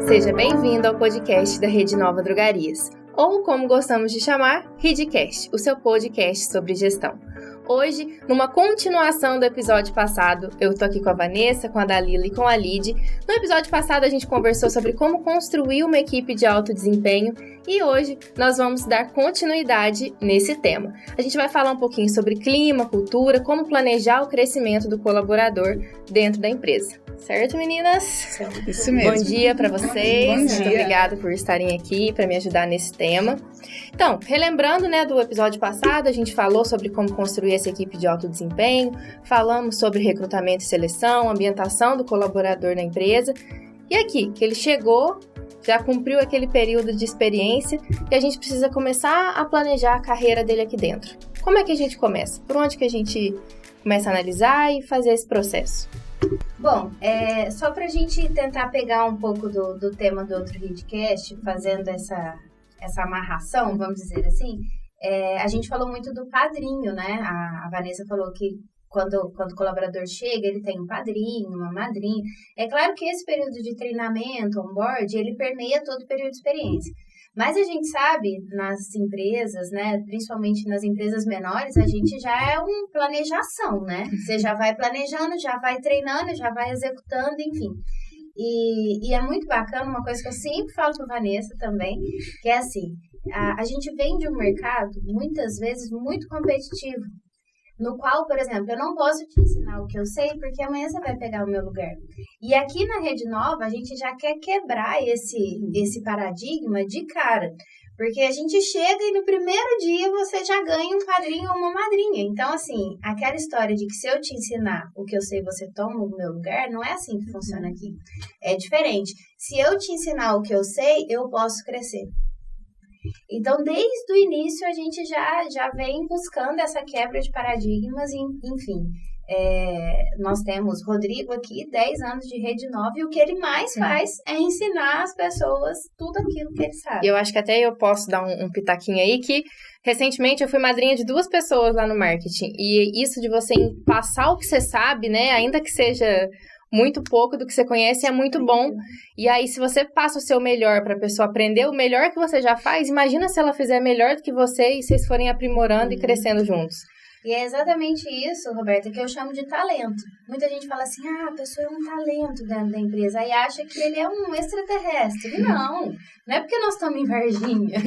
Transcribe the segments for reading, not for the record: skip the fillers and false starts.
Seja bem-vindo ao podcast da Rede Nova Drogarias, ou como gostamos de chamar, RedeCast, o seu podcast sobre gestão. Hoje, numa continuação do episódio passado, eu tô aqui com a Vanessa, com a Dalila e com a Lid. No episódio passado, a gente conversou sobre como construir uma equipe de alto desempenho e hoje nós vamos dar continuidade nesse tema. A gente vai falar um pouquinho sobre clima, cultura, como planejar o crescimento do colaborador dentro da empresa. Certo, meninas? Certo. Isso mesmo. Bom dia para vocês. Bom dia. Muito obrigada por estarem aqui para me ajudar nesse tema. Então, relembrando, do episódio passado, a gente falou sobre como construir essa equipe de alto desempenho, falamos sobre recrutamento e seleção, ambientação do colaborador na empresa. E aqui, que ele chegou, já cumpriu aquele período de experiência e a gente precisa começar a planejar a carreira dele aqui dentro. Como é que a gente começa? Por onde que a gente começa a analisar e fazer esse processo? Bom, só para a gente tentar pegar um pouco do tema do outro RedeCast, fazendo essa amarração, vamos dizer assim, a gente falou muito do padrinho, né? A Vanessa falou que quando o colaborador chega, ele tem um padrinho, uma madrinha. É claro que esse período de treinamento, onboard, ele permeia todo o período de experiência. Mas a gente sabe, nas empresas, né, principalmente nas empresas menores, a gente já é uma planejação, né? Você já vai planejando, já vai treinando, já vai executando, enfim. E é muito bacana, uma coisa que eu sempre falo para a Vanessa também, que é assim, a gente vem de um mercado, muitas vezes, muito competitivo, no qual, por exemplo, eu não posso te ensinar o que eu sei, porque amanhã você vai pegar o meu lugar. E aqui na Rede Nova, a gente já quer quebrar esse paradigma de cara. Porque a gente chega e no primeiro dia você já ganha um padrinho ou uma madrinha. Então, assim, aquela história de que se eu te ensinar o que eu sei, você toma o meu lugar, não é assim que funciona aqui. É diferente. Se eu te ensinar o que eu sei, eu posso crescer. Então, desde o início, a gente já vem buscando essa quebra de paradigmas, enfim. Nós temos Rodrigo aqui, 10 anos de Rede Nova, e o que ele mais faz é ensinar as pessoas tudo aquilo que ele sabe. E eu acho que até eu posso dar um pitaquinho aí, que recentemente eu fui madrinha de 2 pessoas lá no marketing, e isso de você passar o que você sabe, né, ainda que seja muito pouco do que você conhece, é muito bom. E aí, se você passa o seu melhor para a pessoa aprender o melhor que você já faz, imagina se ela fizer melhor do que você e vocês forem aprimorando e crescendo juntos. E é exatamente isso, Roberta, que eu chamo de talento. Muita gente fala assim, a pessoa é um talento dentro da empresa, aí acha que ele é um extraterrestre. Não é porque nós estamos em Varginha.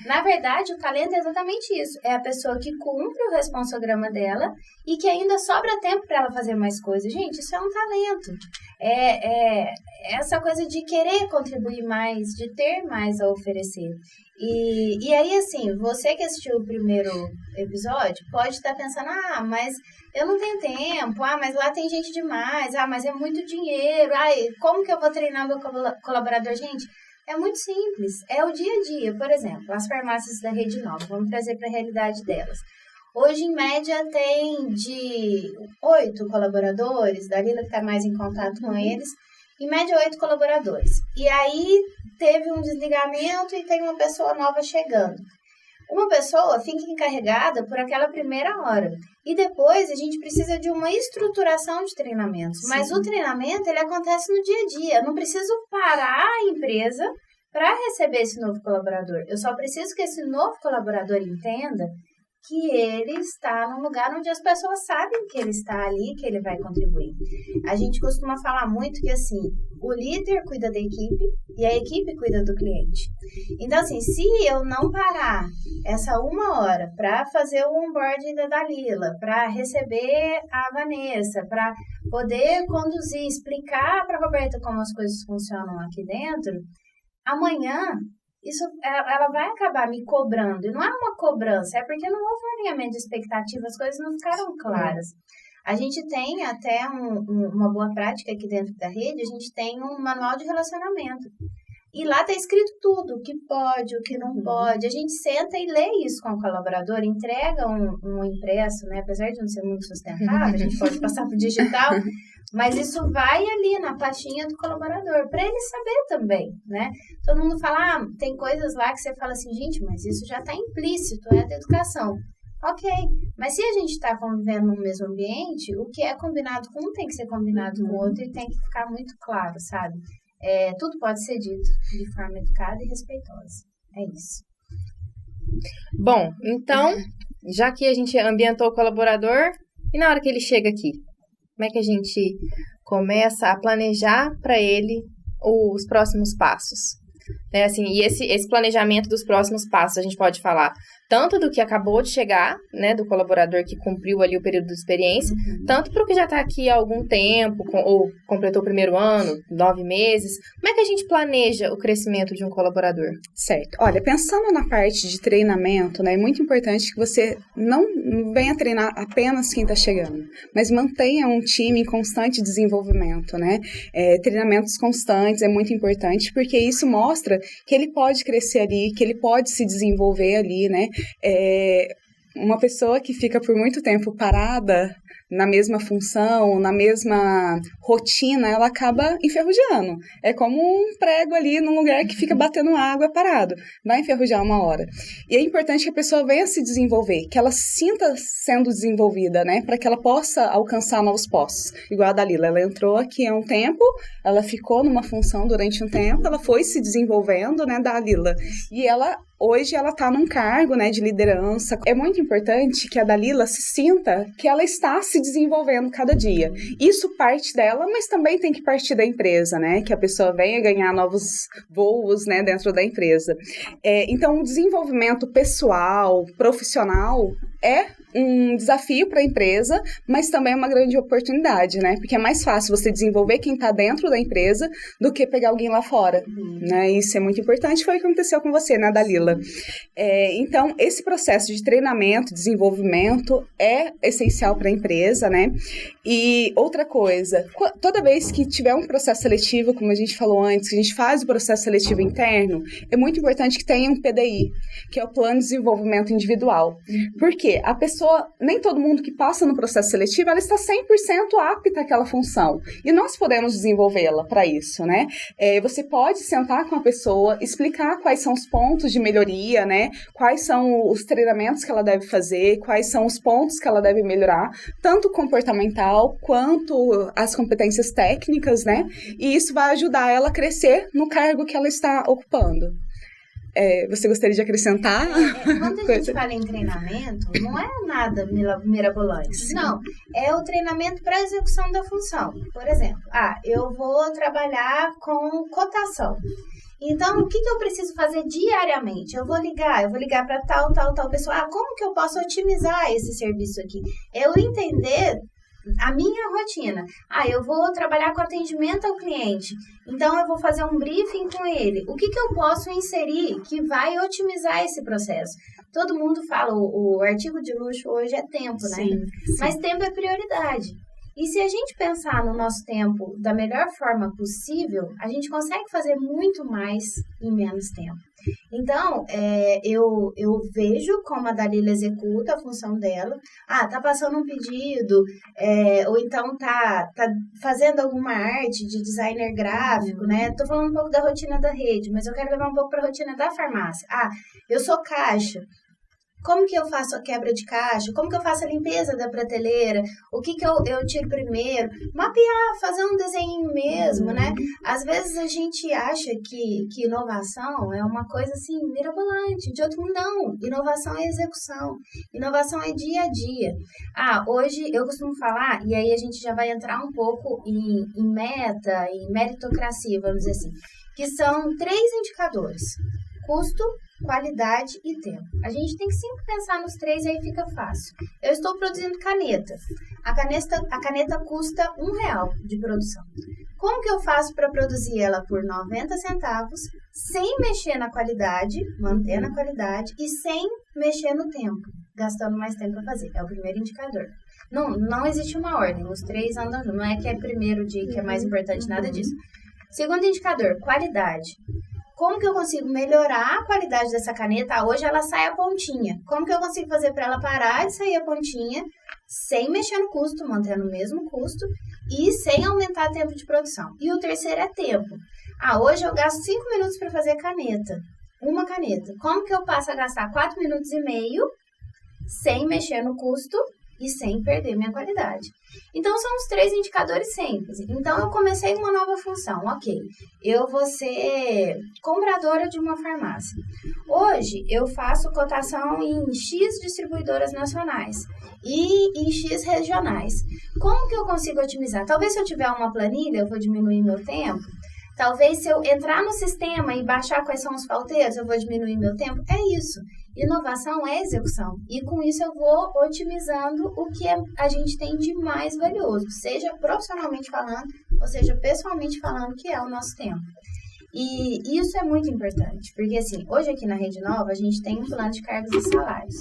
Na verdade, o talento é exatamente isso. É a pessoa que cumpre o responsograma dela e que ainda sobra tempo para ela fazer mais coisas. Gente, isso é um talento. É essa coisa de querer contribuir mais, de ter mais a oferecer. E aí, assim, você que assistiu o primeiro episódio pode estar pensando, mas eu não tenho tempo, mas lá tem gente demais, mas é muito dinheiro, como que eu vou treinar meu colaborador? Gente, é muito simples, é o dia a dia. Por exemplo, as farmácias da Rede Nova, vamos trazer para a realidade delas. Hoje, em média, tem de 8 colaboradores, Dalila que está mais em contato com eles, em média 8 colaboradores. E aí teve um desligamento e tem uma pessoa nova chegando. Uma pessoa fica encarregada por aquela primeira hora. E depois a gente precisa de uma estruturação de treinamentos. Sim. Mas o treinamento ele acontece no dia a dia. Eu não preciso parar a empresa para receber esse novo colaborador. Eu só preciso que esse novo colaborador entenda que ele está num lugar onde as pessoas sabem que ele está ali, que ele vai contribuir. A gente costuma falar muito que, assim, o líder cuida da equipe e a equipe cuida do cliente. Então, assim, se eu não parar essa 1 hora para fazer o onboarding da Dalila, para receber a Vanessa, para poder conduzir, explicar para a Roberta como as coisas funcionam aqui dentro, amanhã ela vai acabar me cobrando. E não é uma cobrança, é porque não houve um alinhamento de expectativa, as coisas não ficaram claras. A gente tem até uma boa prática aqui dentro da rede, a gente tem um manual de relacionamento. E lá está escrito tudo, o que pode, o que não pode. A gente senta e lê isso com o colaborador, entrega um impresso, né? Apesar de não ser muito sustentável, a gente pode passar para o digital, mas isso vai ali na pastinha do colaborador, para ele saber também, né? Todo mundo fala, tem coisas lá que você fala assim, gente, mas isso já está implícito, é da educação. Ok, mas se a gente está convivendo no mesmo ambiente, o que é combinado com um tem que ser combinado com o outro e tem que ficar muito claro, sabe? tudo pode ser dito de forma educada e respeitosa. É isso. Bom, então, já que a gente ambientou o colaborador, e na hora que ele chega aqui, como é que a gente começa a planejar para ele os próximos passos? Assim, e esse planejamento dos próximos passos, a gente pode falar tanto do que acabou de chegar, né, do colaborador que cumpriu ali o período de experiência, tanto para o que já está aqui há algum tempo, ou completou o primeiro ano, 9 meses. Como é que a gente planeja o crescimento de um colaborador? Certo. Olha, pensando na parte de treinamento, né, é muito importante que você não venha treinar apenas quem está chegando, mas mantenha um time em constante desenvolvimento, né? Treinamentos constantes é muito importante, porque isso mostra que ele pode crescer ali, que ele pode se desenvolver ali, né? Uma pessoa que fica por muito tempo parada na mesma função, na mesma rotina, ela acaba enferrujando. É como um prego ali num lugar que fica batendo água parado. Vai enferrujar uma hora. E é importante que a pessoa venha se desenvolver, que ela sinta sendo desenvolvida, né? Para que ela possa alcançar novos postos. Igual a Dalila, ela entrou aqui há um tempo, ela ficou numa função durante um tempo, ela foi se desenvolvendo, né, Dalila? E hoje ela está num cargo, né, de liderança. É muito importante que a Dalila se sinta que ela está se desenvolvendo cada dia. Isso parte dela, mas também tem que partir da empresa, né? Que a pessoa venha ganhar novos voos, né, dentro da empresa. Então, o desenvolvimento pessoal, profissional, é um desafio para a empresa, mas também é uma grande oportunidade, né? Porque é mais fácil você desenvolver quem está dentro da empresa do que pegar alguém lá fora, né? Isso é muito importante, foi o que aconteceu com você, né, Dalila? Então, esse processo de treinamento, desenvolvimento é essencial para a empresa, né? E outra coisa, toda vez que tiver um processo seletivo, como a gente falou antes, que a gente faz o processo seletivo interno, é muito importante que tenha um PDI, que é o Plano de Desenvolvimento Individual. Por quê? A pessoa, nem todo mundo que passa no processo seletivo, ela está 100% apta àquela função. E nós podemos desenvolvê-la para isso, né? Você pode sentar com a pessoa, explicar quais são os pontos de melhoria, né? Quais são os treinamentos que ela deve fazer, quais são os pontos que ela deve melhorar, tanto comportamental quanto as competências técnicas, né? E isso vai ajudar ela a crescer no cargo que ela está ocupando. Você gostaria de acrescentar? Quando a gente fala em treinamento, não é nada mirabolante. Não, é o treinamento para a execução da função. Por exemplo, eu vou trabalhar com cotação. Então, o que eu preciso fazer diariamente? Eu vou ligar para tal pessoa. Como que eu posso otimizar esse serviço aqui? Eu entender a minha rotina. Eu vou trabalhar com atendimento ao cliente. Então, eu vou fazer um briefing com ele. O que eu posso inserir que vai otimizar esse processo? Todo mundo fala, o artigo de luxo hoje é tempo, né? Sim. Mas tempo é prioridade. E se a gente pensar no nosso tempo da melhor forma possível, a gente consegue fazer muito mais em menos tempo. Então, eu vejo como a Dalila executa a função dela. Tá passando um pedido, ou então tá fazendo alguma arte de designer gráfico, né? Tô falando um pouco da rotina da rede, mas eu quero levar um pouco para a rotina da farmácia. Eu sou caixa. Como que eu faço a quebra de caixa? Como que eu faço a limpeza da prateleira? O que eu tiro primeiro? Mapear, fazer um desenho mesmo, né? Às vezes a gente acha que inovação é uma coisa assim, mirabolante. De outro mundo, não. Inovação é execução. Inovação é dia a dia. Hoje eu costumo falar, e aí a gente já vai entrar um pouco em meta, em meritocracia, vamos dizer assim, que são 3 indicadores. Custo, qualidade e tempo. A gente tem que sempre pensar nos 3 e aí fica fácil. Eu estou produzindo caneta. A caneta custa R$1 de produção. Como que eu faço para produzir ela por 90 centavos, sem mexer na qualidade, mantendo a qualidade e sem mexer no tempo, gastando mais tempo para fazer? É o primeiro indicador. Não existe uma ordem, os 3 andam juntos. Não é que é primeiro dia que é mais importante, nada disso. Segundo indicador, qualidade. Como que eu consigo melhorar a qualidade dessa caneta? Hoje ela sai a pontinha. Como que eu consigo fazer para ela parar de sair a pontinha sem mexer no custo, mantendo o mesmo custo e sem aumentar o tempo de produção? E o terceiro é tempo. Hoje eu gasto 5 minutos para fazer caneta. Uma caneta. Como que eu passo a gastar 4 minutos e meio sem mexer no custo e sem perder minha qualidade. Então, são os 3 indicadores simples. Então, eu comecei uma nova função. Ok, eu vou ser compradora de uma farmácia. Hoje, eu faço cotação em X distribuidoras nacionais e em X regionais. Como que eu consigo otimizar? Talvez se eu tiver uma planilha, eu vou diminuir meu tempo. Talvez se eu entrar no sistema e baixar quais são os pauteiros, eu vou diminuir meu tempo. É isso. Inovação é execução. E com isso eu vou otimizando o que a gente tem de mais valioso. Seja profissionalmente falando, ou seja pessoalmente falando, que é o nosso tempo. E isso é muito importante. Porque assim, hoje aqui na Rede Nova, a gente tem um plano de cargos e salários.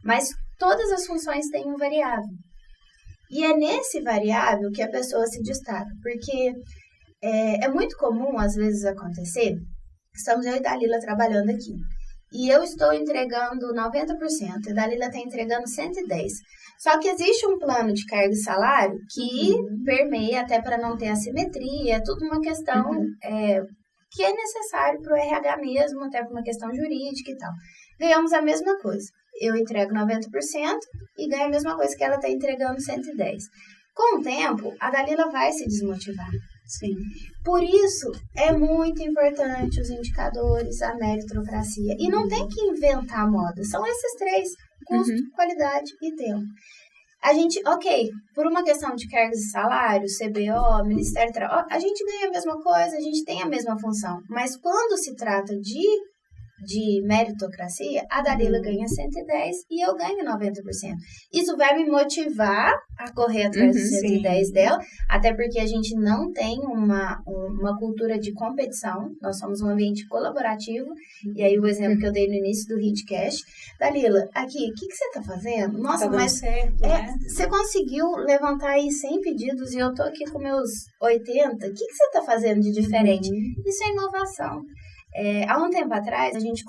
Mas todas as funções têm um variável. E é nesse variável que a pessoa se destaca. Porque... É muito comum, às vezes, acontecer, estamos eu e Dalila trabalhando aqui, e eu estou entregando 90%, e Dalila está entregando 110%. Só que existe um plano de cargo e salário que permeia, até para não ter assimetria, é tudo uma questão que é necessário para o RH mesmo, até para uma questão jurídica e tal. Ganhamos a mesma coisa. Eu entrego 90% e ganho a mesma coisa que ela está entregando 110%. Com o tempo, a Dalila vai se desmotivar. Sim. Por isso, é muito importante os indicadores, a meritocracia. E não tem que inventar moda. São esses 3, custo, qualidade e tempo. A gente, por uma questão de cargos e salários, CBO, Ministério do Trabalho, a gente ganha a mesma coisa, a gente tem a mesma função. Mas quando se trata de meritocracia, a Dalila ganha 110 e eu ganho 90%. Isso vai me motivar a correr atrás dos 110 dela, até porque a gente não tem uma cultura de competição, nós somos um ambiente colaborativo, e aí o exemplo que eu dei no início do HitCast, Dalila, aqui, o que você está fazendo? Nossa, tá mas certo, né? Você conseguiu levantar aí 100 pedidos e eu tô aqui com meus 80, o que você está fazendo de diferente? Isso é inovação. Há um tempo atrás, a gente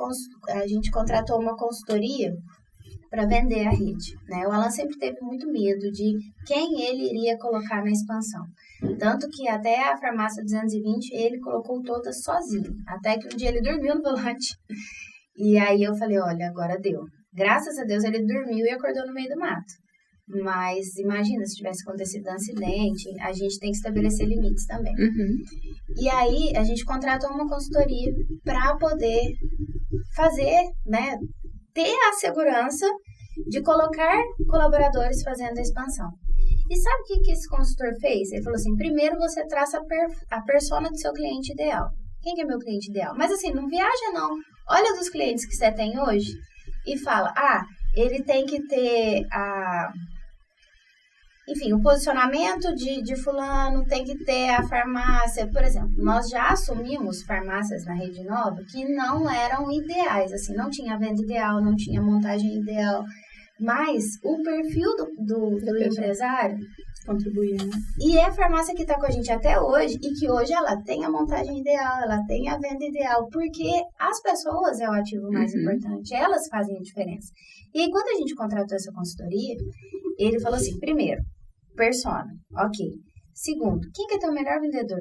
contratou uma consultoria para vender a rede, né? O Alan sempre teve muito medo de quem ele iria colocar na expansão. Tanto que até a farmácia 220, ele colocou todas sozinho. Até que um dia ele dormiu no volante. E aí eu falei, olha, agora deu. Graças a Deus ele dormiu e acordou no meio do mato. Mas imagina, se tivesse acontecido um acidente, a gente tem que estabelecer limites também. E aí, a gente contratou uma consultoria para poder fazer, né, ter a segurança de colocar colaboradores fazendo a expansão. E sabe o que esse consultor fez? Ele falou assim, primeiro você traça a persona do seu cliente ideal. Quem que é meu cliente ideal? Mas assim, não viaja não. Olha dos clientes que você tem hoje e fala, ele tem que ter o posicionamento de fulano, tem que ter a farmácia. Por exemplo, nós já assumimos farmácias na Rede Nova que não eram ideais, assim, não tinha venda ideal, não tinha montagem ideal, mas o perfil do empresário contribuir, né? E é a farmácia que está com a gente até hoje e que hoje ela tem a montagem ideal, ela tem a venda ideal, porque as pessoas é o ativo mais importante, elas fazem a diferença. E aí, quando a gente contratou essa consultoria, ele falou assim, primeiro, persona, ok. Segundo, quem que é teu melhor vendedor?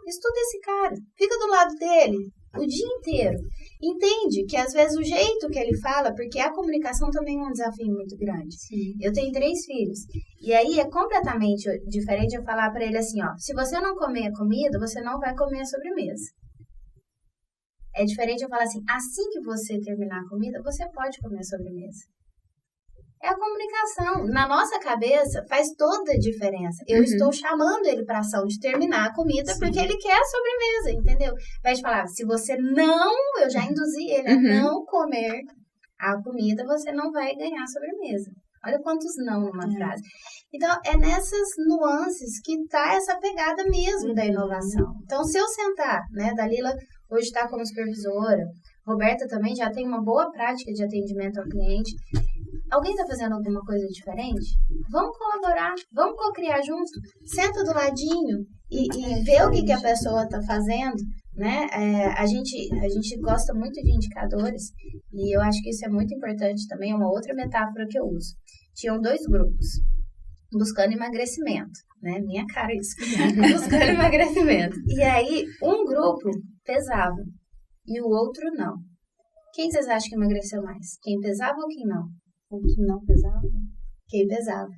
Estuda esse cara, fica do lado dele o dia inteiro. Entende que às vezes o jeito que ele fala, porque a comunicação também é um desafio muito grande. Sim. Eu tenho 3 filhos. E aí é completamente diferente eu falar para ele assim, ó, se você não comer a comida, você não vai comer a sobremesa. É diferente eu falar assim que você terminar a comida, você pode comer a sobremesa. É a comunicação. Na nossa cabeça faz toda a diferença. Eu estou chamando ele para ação de terminar a comida porque ele quer a sobremesa, entendeu? Vai de falar, se você não, eu já induzi ele a não comer a comida, você não vai ganhar a sobremesa. Olha quantos não numa frase. Então, é nessas nuances que está essa pegada mesmo da inovação. Então, se eu sentar, né, Dalila hoje está como supervisora, Roberta também já tem uma boa prática de atendimento ao cliente. Alguém está fazendo alguma coisa diferente? Vamos colaborar, vamos co-criar junto. Senta do ladinho e vê o que a pessoa está fazendo, né? A gente gosta muito de indicadores e eu acho que isso é muito importante também, é uma outra metáfora que eu uso. Tinham 2 grupos buscando emagrecimento, né? Minha cara isso. Buscando emagrecimento. E aí, um grupo pesava e o outro não. Quem vocês acham que emagreceu mais? Quem pesava ou quem não? O que não pesava? que pesava.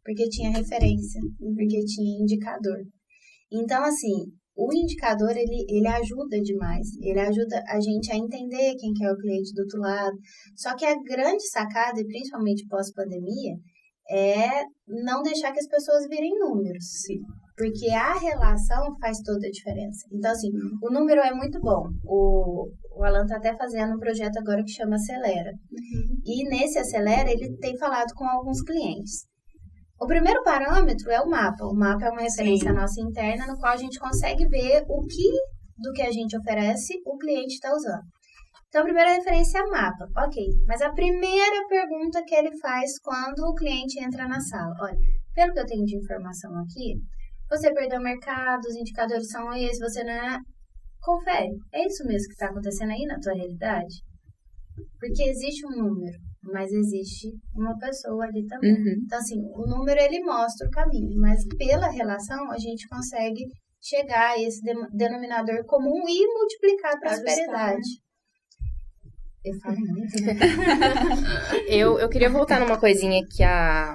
Porque tinha referência, porque tinha indicador. Então, assim, o indicador, ele ajuda demais. Ele ajuda a gente a entender quem que é o cliente do outro lado. Só que a grande sacada, e principalmente pós-pandemia, é não deixar que as pessoas virem números. Sim. Porque a relação faz toda a diferença. Então, assim, o número é muito bom. O Alan está até fazendo um projeto agora que chama Acelera. E nesse Acelera, ele tem falado com alguns clientes. O primeiro parâmetro é o mapa. O mapa é uma referência nossa interna, no qual a gente consegue ver o que do que a gente oferece o cliente está usando. Então, a primeira referência é o mapa. Ok, mas a primeira pergunta que ele faz quando o cliente entra na sala. Olha, pelo que eu tenho de informação aqui, você perdeu o mercado, os indicadores são esses, você não é... Confere, é isso mesmo que está acontecendo aí na tua realidade? Porque existe um número, mas existe uma pessoa ali também. Então, assim, o número, ele mostra o caminho, mas pela relação, a gente consegue chegar a esse denominador comum e multiplicar a prosperidade. Eu falo muito, né? Eu queria voltar numa coisinha que a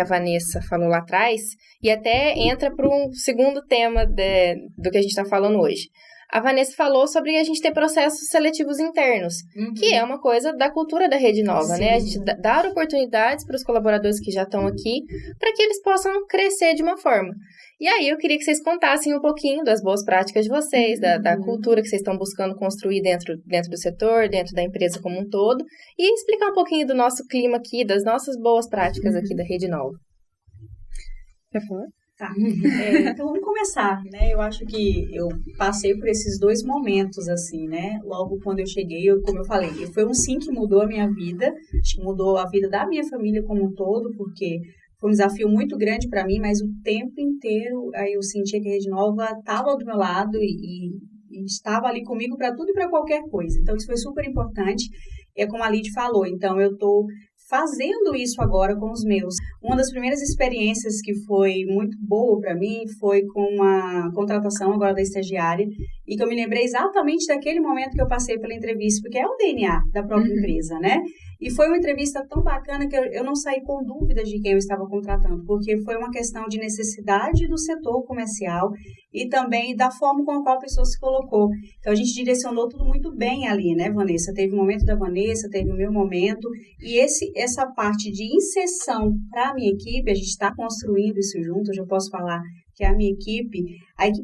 Vanessa falou lá atrás, e até entra para um segundo tema do que a gente está falando hoje. A Vanessa falou sobre a gente ter processos seletivos internos, que é uma coisa da cultura da Rede Nova, né? A gente dar oportunidades para os colaboradores que já estão aqui, para que eles possam crescer de uma forma. E aí eu queria que vocês contassem um pouquinho das boas práticas de vocês, da cultura que vocês estão buscando construir dentro do setor, dentro da empresa como um todo, e explicar um pouquinho do nosso clima aqui, das nossas boas práticas aqui da Rede Nova. Quer falar? Tá. Então vamos começar, né? Eu acho que eu passei por esses dois momentos, assim, né? Logo quando eu cheguei, como eu falei, foi um sim que mudou a minha vida, acho que mudou a vida da minha família como um todo, porque foi um desafio muito grande para mim, mas o tempo inteiro aí eu sentia que a Rede Nova estava do meu lado e estava ali comigo para tudo e para qualquer coisa. Então isso foi super importante. É como a Lid falou, então eu estou fazendo isso agora com os meus. Uma das primeiras experiências que foi muito boa para mim foi com a contratação agora da estagiária, e que eu me lembrei exatamente daquele momento que eu passei pela entrevista, porque é o DNA da própria empresa, né? E foi uma entrevista tão bacana que eu não saí com dúvidas de quem eu estava contratando, porque foi uma questão de necessidade do setor comercial e também da forma com a qual a pessoa se colocou. Então, a gente direcionou tudo muito bem ali, né, Vanessa? Teve o momento da Vanessa, teve o meu momento, e essa parte de inserção para a minha equipe, a gente está construindo isso junto, hoje eu posso falar que a equipe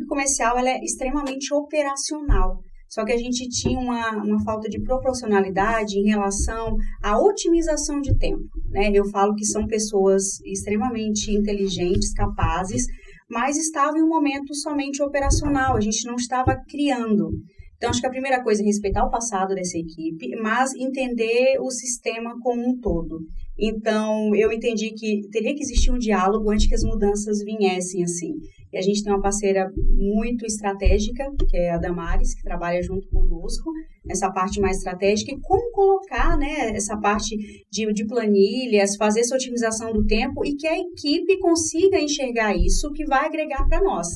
comercial, ela é extremamente operacional. Só que a gente tinha uma falta de proporcionalidade em relação à otimização de tempo, né? Eu falo que são pessoas extremamente inteligentes, capazes, mas estavam em um momento somente operacional, a gente não estava criando. Então, acho que a primeira coisa é respeitar o passado dessa equipe, mas entender o sistema como um todo. Então, eu entendi que teria que existir um diálogo antes que as mudanças viessem, assim. E a gente tem uma parceira muito estratégica, que é a Damares, que trabalha junto conosco, nessa parte mais estratégica, e como colocar, né, essa parte de planilhas, fazer essa otimização do tempo, e que a equipe consiga enxergar isso, que vai agregar para nós.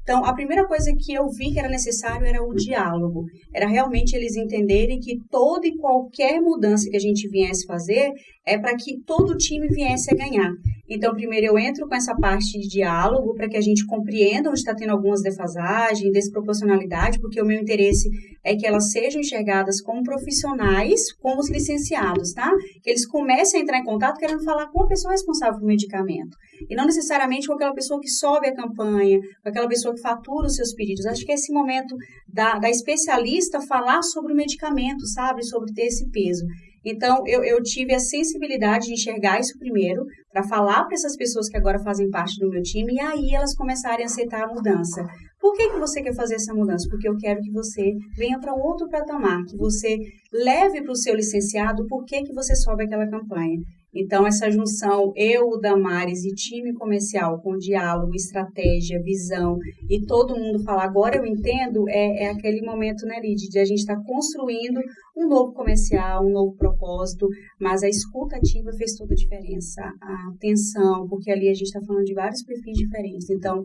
Então, a primeira coisa que eu vi que era necessário era o diálogo. Era realmente eles entenderem que toda e qualquer mudança que a gente viesse fazer é para que todo o time viesse a ganhar. Então, primeiro eu entro com essa parte de diálogo para que a gente compreenda onde está tendo algumas defasagens, desproporcionalidade, porque o meu interesse é que elas sejam enxergadas como profissionais, como os licenciados, tá? Que eles comecem a entrar em contato querendo falar com a pessoa responsável pelo medicamento. E não necessariamente com aquela pessoa que sobe a campanha, com aquela pessoa que fatura os seus pedidos. Acho que é esse momento da especialista falar sobre o medicamento, sabe? Sobre ter esse peso. Então, eu tive a sensibilidade de enxergar isso primeiro, para falar para essas pessoas que agora fazem parte do meu time, e aí elas começarem a aceitar a mudança. Por que você quer fazer essa mudança? Porque eu quero que você venha para um outro patamar, que você leve para o seu licenciado por que você sobe aquela campanha. Então, essa junção, eu, Damares e time comercial, com diálogo, estratégia, visão, e todo mundo falar, agora eu entendo, é aquele momento, né, Lid, de a gente estar construindo um novo comercial, um novo propósito, mas a escuta ativa fez toda a diferença, a atenção, porque ali a gente está falando de vários perfis diferentes, então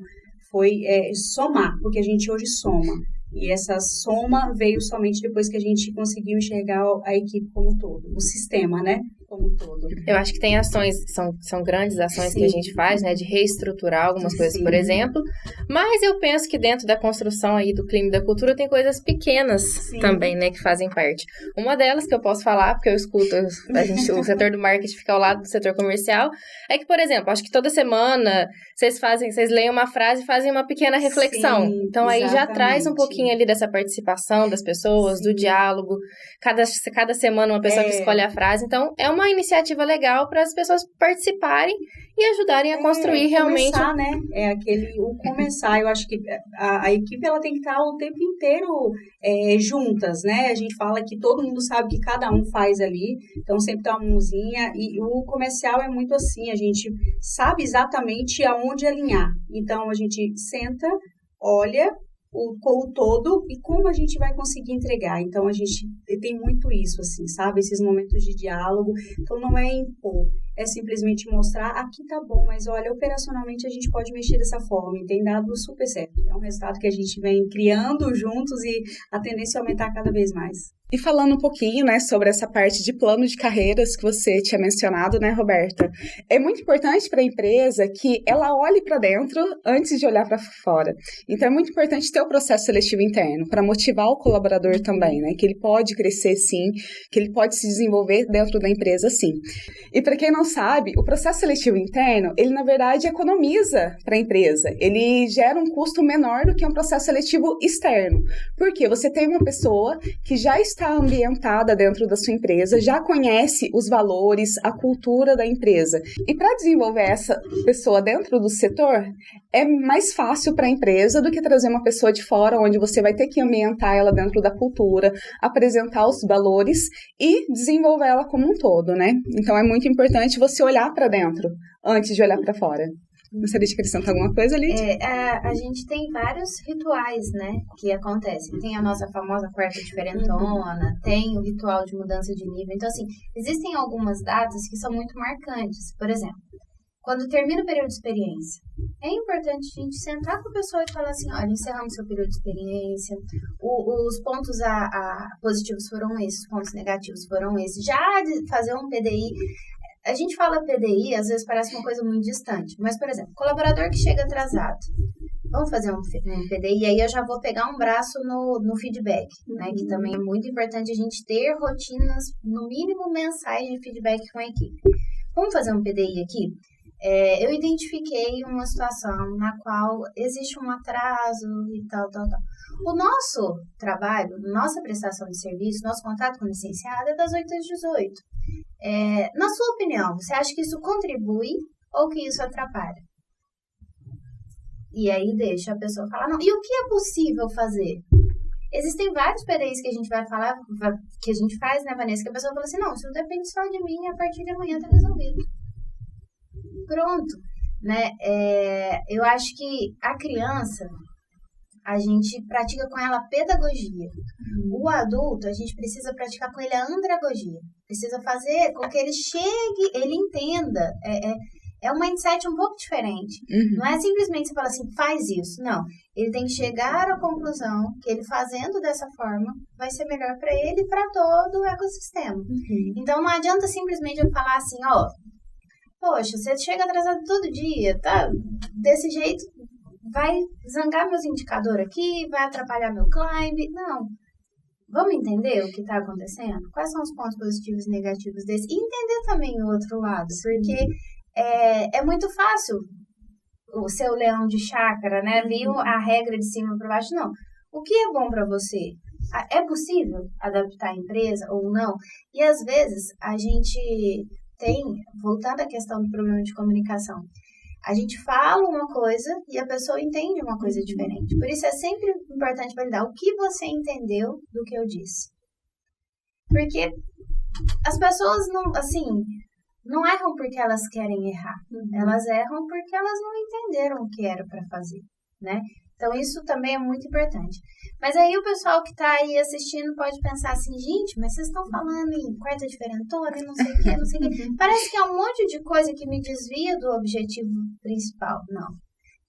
foi somar, porque a gente hoje soma. E essa soma veio somente depois que a gente conseguiu enxergar a equipe como um todo, o sistema, né? como um todo. Eu acho que tem ações, são grandes ações que a gente faz, né, de reestruturar algumas coisas, por exemplo, mas eu penso que dentro da construção aí do clima e da cultura tem coisas pequenas também, né, que fazem parte. Uma delas que eu posso falar, porque eu escuto, o setor do marketing fica ao lado do setor comercial, é que, por exemplo, acho que toda semana vocês leem uma frase e fazem uma pequena reflexão. Então aí já traz um pouquinho ali dessa participação das pessoas, do diálogo, cada semana uma pessoa que escolhe a frase. Então é uma iniciativa legal para as pessoas participarem e ajudarem a construir realmente. Começar, né? Começar. Eu acho que a equipe ela tem que estar o tempo inteiro juntas, né? A gente fala que todo mundo sabe que cada um faz ali, então sempre tem uma mãozinha, e o comercial é muito assim, a gente sabe exatamente aonde alinhar. Então a gente senta, olha o todo e como a gente vai conseguir entregar. Então, a gente tem muito isso, assim, sabe? Esses momentos de diálogo. Então, não é impor, é simplesmente mostrar, aqui tá bom, mas olha, operacionalmente a gente pode mexer dessa forma e tem dado super certo. É um resultado que a gente vem criando juntos e a tendência é aumentar cada vez mais. E falando um pouquinho, né, sobre essa parte de plano de carreiras que você tinha mencionado, né, Roberta? É muito importante para a empresa que ela olhe para dentro antes de olhar para fora. Então, é muito importante ter o processo seletivo interno para motivar o colaborador também, né? Que ele pode crescer sim, que ele pode se desenvolver dentro da empresa sim. E para quem não sabe, o processo seletivo interno, ele na verdade economiza para a empresa. Ele gera um custo menor do que um processo seletivo externo. Porque você tem uma pessoa que já está ambientada dentro da sua empresa, já conhece os valores, a cultura da empresa. E para desenvolver essa pessoa dentro do setor, é mais fácil para a empresa do que trazer uma pessoa de fora, onde você vai ter que ambientar ela dentro da cultura, apresentar os valores e desenvolver ela como um todo, né? Então, é muito importante você olhar para dentro antes de olhar para fora. Gostaria de acrescentar alguma coisa, Lídia? A gente tem vários rituais, né, que acontecem. Tem a nossa famosa quarta diferentona, tem o ritual de mudança de nível. Então, assim, existem algumas datas que são muito marcantes. Por exemplo, quando termina o período de experiência, é importante a gente sentar com a pessoa e falar assim, olha, encerramos seu período de experiência, os pontos positivos foram esses, os pontos negativos foram esses. Já de fazer um PDI... A gente fala PDI, às vezes parece uma coisa muito distante. Mas, por exemplo, colaborador que chega atrasado. Vamos fazer um PDI, e aí eu já vou pegar um braço no feedback, né? Que também é muito importante a gente ter rotinas, no mínimo, mensais de feedback com a equipe. Vamos fazer um PDI aqui? Eu identifiquei uma situação na qual existe um atraso e tal. O nosso trabalho, nossa prestação de serviço, nosso contato com o licenciado é das 8 às 18. Na sua opinião, você acha que isso contribui ou que isso atrapalha? E aí deixa a pessoa falar, não. E o que é possível fazer? Existem vários PDIs que a gente vai falar, que a gente faz, né, Vanessa? Que a pessoa fala assim, não, isso não depende só de mim, a partir de amanhã tá resolvido. Pronto, né? Eu acho que a criança, a gente pratica com ela pedagogia. O adulto, a gente precisa praticar com ele a andragogia. Precisa fazer com que ele chegue, ele entenda. É um mindset um pouco diferente. Não é simplesmente você falar assim, faz isso. Não. Ele tem que chegar à conclusão que ele fazendo dessa forma vai ser melhor para ele e para todo o ecossistema. Então, não adianta simplesmente eu falar assim, ó, poxa, você chega atrasado todo dia, tá? Desse jeito vai zangar meus indicadores aqui, vai atrapalhar meu climb. Não. Vamos entender o que está acontecendo? Quais são os pontos positivos e negativos desse? E entender também o outro lado, porque é muito fácil o seu leão de chácara, né? Viu a regra de cima para baixo? Não. O que é bom para você? É possível adaptar a empresa ou não? E às vezes a gente tem, voltando à questão do problema de comunicação, a gente fala uma coisa e a pessoa entende uma coisa diferente. Por isso é sempre importante validar o que você entendeu do que eu disse. Porque as pessoas não erram porque elas querem errar. Elas erram porque elas não entenderam o que era para fazer, né? Então, isso também é muito importante. Mas aí o pessoal que está aí assistindo pode pensar assim, gente, mas vocês estão falando em quarta diferentona e não sei o que. Parece que é um monte de coisa que me desvia do objetivo principal. Não.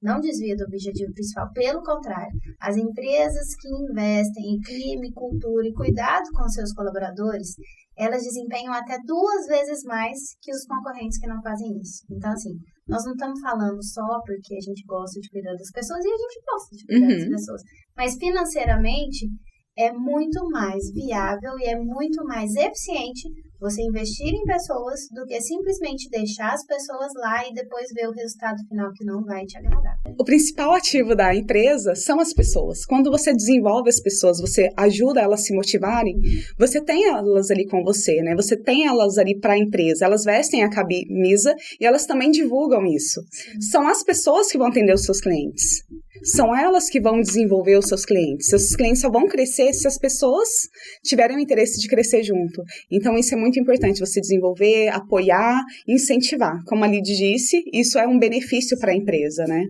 não desvia do objetivo principal. Pelo contrário, as empresas que investem em clima, cultura e cuidado com seus colaboradores, elas desempenham até 2 vezes mais que os concorrentes que não fazem isso. Então, assim, nós não estamos falando só porque a gente gosta de cuidar das pessoas, e a gente gosta de cuidar das pessoas, mas financeiramente é muito mais viável e é muito mais eficiente você investir em pessoas do que simplesmente deixar as pessoas lá e depois ver o resultado final que não vai te agradar. O principal ativo da empresa são as pessoas. Quando você desenvolve as pessoas, você ajuda elas a se motivarem, você tem elas ali com você, né? Você tem elas ali para a empresa. Elas vestem a camisa e elas também divulgam isso. São as pessoas que vão atender os seus clientes. São elas que vão desenvolver os seus clientes. Seus clientes só vão crescer se as pessoas tiverem o interesse de crescer junto. Então, isso é muito importante, você desenvolver, apoiar, incentivar. Como a Lidy disse, isso é um benefício para a empresa, né?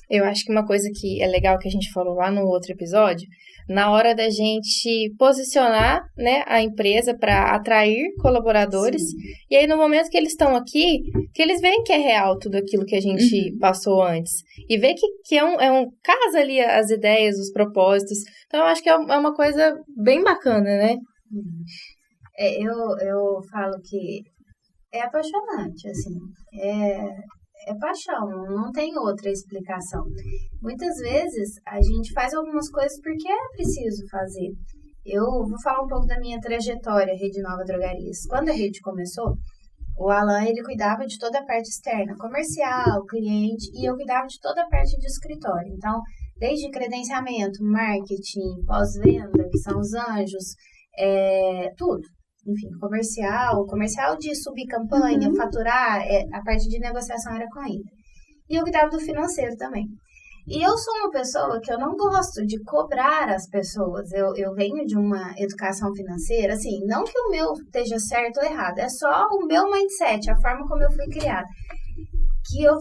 Eu acho que uma coisa que é legal que a gente falou lá no outro episódio, na hora da gente posicionar, né, a empresa para atrair colaboradores, e aí no momento que eles estão aqui, que eles veem que é real tudo aquilo que a gente passou antes, e ver que casa ali as ideias, os propósitos. Então eu acho que é uma coisa bem bacana, né? Eu falo que é apaixonante, assim, é paixão, não tem outra explicação. Muitas vezes a gente faz algumas coisas porque é preciso fazer. Eu vou falar um pouco da minha trajetória, Rede Nova Drogarias. Quando a rede começou, o Alan, ele cuidava de toda a parte externa, comercial, cliente, e eu cuidava de toda a parte de escritório. Então, desde credenciamento, marketing, pós-venda, que são os anjos, tudo. Enfim, comercial de subir campanha, faturar, a parte de negociação era com ele. E eu cuidava do financeiro também. E eu sou uma pessoa que eu não gosto de cobrar as pessoas. Eu venho de uma educação financeira, assim, não que o meu esteja certo ou errado, é só o meu mindset, a forma como eu fui criada. Que eu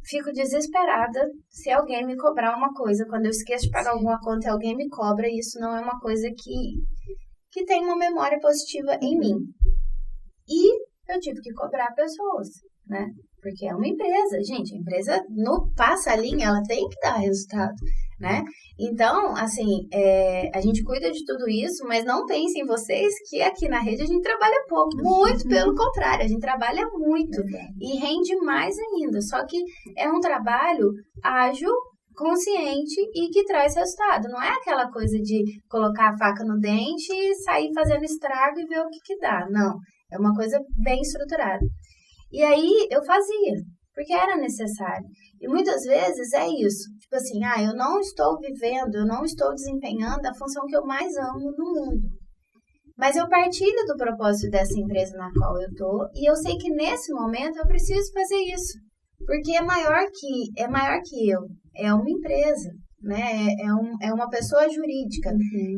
fico desesperada se alguém me cobrar uma coisa. Quando eu esqueço de pagar alguma conta e alguém me cobra, isso não é uma coisa que tem uma memória positiva em mim. E eu tive que cobrar pessoas, né? Porque é uma empresa, gente. A empresa, no passa a linha, ela tem que dar resultado, né? Então, assim, a gente cuida de tudo isso, mas não pensem vocês que aqui na rede a gente trabalha pouco. Muito pelo contrário, a gente trabalha muito. E rende mais ainda. Só que é um trabalho ágil, consciente e que traz resultado. Não é aquela coisa de colocar a faca no dente e sair fazendo estrago e ver o que dá. Não. É uma coisa bem estruturada. E aí eu fazia, porque era necessário. E muitas vezes é isso. Tipo assim, eu não estou vivendo, eu não estou desempenhando a função que eu mais amo no mundo. Mas eu partilho do propósito dessa empresa na qual eu estou e eu sei que nesse momento eu preciso fazer isso. Porque é maior que eu. É uma empresa, né? É uma pessoa jurídica.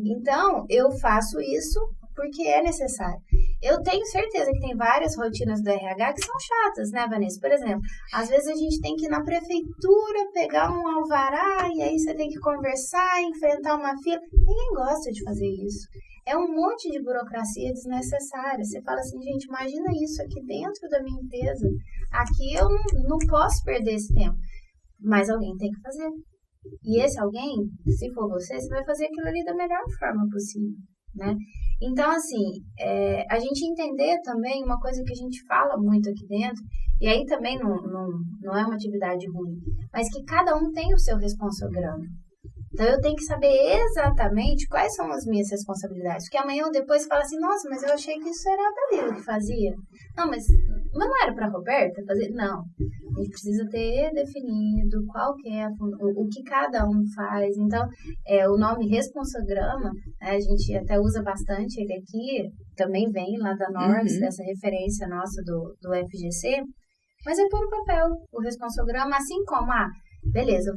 Então, eu faço isso porque é necessário. Eu tenho certeza que tem várias rotinas do RH que são chatas, né, Vanessa? Por exemplo, às vezes a gente tem que ir na prefeitura, pegar um alvará, e aí você tem que conversar, enfrentar uma fila. Ninguém gosta de fazer isso. É um monte de burocracia desnecessária. Você fala assim, gente, imagina isso aqui dentro da minha empresa. Aqui eu não posso perder esse tempo. Mas alguém tem que fazer. E esse alguém, se for você vai fazer aquilo ali da melhor forma possível, né? Então, assim, a gente entender também uma coisa que a gente fala muito aqui dentro, e aí também não é uma atividade ruim, mas que cada um tem o seu responsograma. Então, eu tenho que saber exatamente quais são as minhas responsabilidades. Porque amanhã ou depois fala assim, nossa, mas eu achei que isso era a Dalila que fazia. Não, mas não era para a Roberta fazer? Não. A gente precisa ter definido qual que é o que cada um faz. Então, o nome responsograma, né, a gente até usa bastante ele aqui, também vem lá da Norte, dessa referência nossa do FGC, mas é pôr no papel o responsograma, assim como, beleza,